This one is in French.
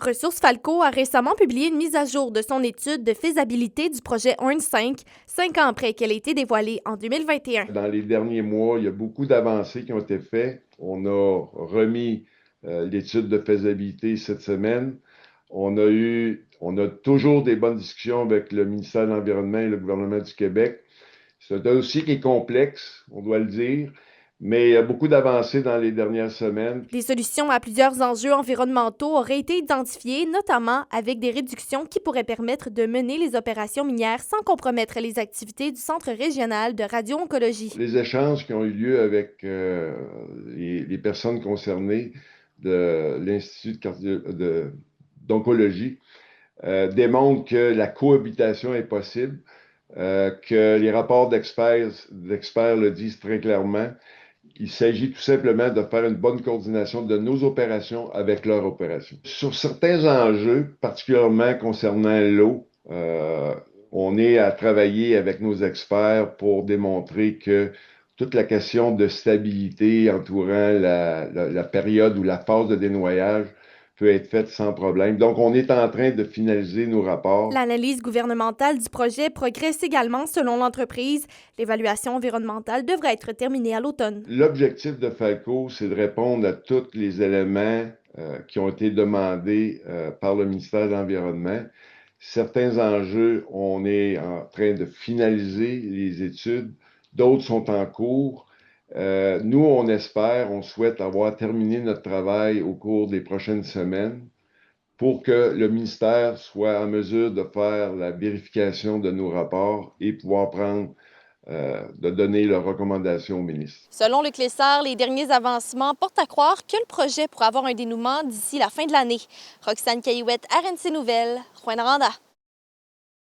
Ressources Falco a récemment publié une mise à jour de son étude de faisabilité du projet ORN 5, 5 ans après qu'elle ait été dévoilée en 2021. Dans les derniers mois, il y a beaucoup d'avancées qui ont été faites. On a remis l'étude de faisabilité cette semaine. On a toujours des bonnes discussions avec le ministère de l'Environnement et le gouvernement du Québec. C'est un dossier qui est complexe, on doit le dire, mais il y a beaucoup d'avancées dans les dernières semaines. Les solutions à plusieurs enjeux environnementaux auraient été identifiées, notamment avec des réductions qui pourraient permettre de mener les opérations minières sans compromettre les activités du Centre régional de radio-oncologie. Les échanges qui ont eu lieu avec les personnes concernées de l'Institut d'oncologie démontrent que la cohabitation est possible, que les rapports d'experts le disent très clairement. Il s'agit tout simplement de faire une bonne coordination de nos opérations avec leurs opérations. Sur certains enjeux, particulièrement concernant l'eau, on est à travailler avec nos experts pour démontrer que toute la question de stabilité entourant la période ou la phase de dénoyage peut être faite sans problème. Donc, on est en train de finaliser nos rapports. L'analyse gouvernementale du projet progresse également selon l'entreprise. L'évaluation environnementale devrait être terminée à l'automne. L'objectif de Falco, c'est de répondre à tous les éléments qui ont été demandés par le ministère de l'Environnement. Certains enjeux, on est en train de finaliser les études. D'autres sont en cours. Nous, on souhaite avoir terminé notre travail au cours des prochaines semaines pour que le ministère soit en mesure de faire la vérification de nos rapports et pouvoir de donner leurs recommandations au ministre. Selon le Clésar, les derniers avancements portent à croire que le projet pourra avoir un dénouement d'ici la fin de l'année. Roxane Caillouette, RNC Nouvelles, Rouyn-Noranda.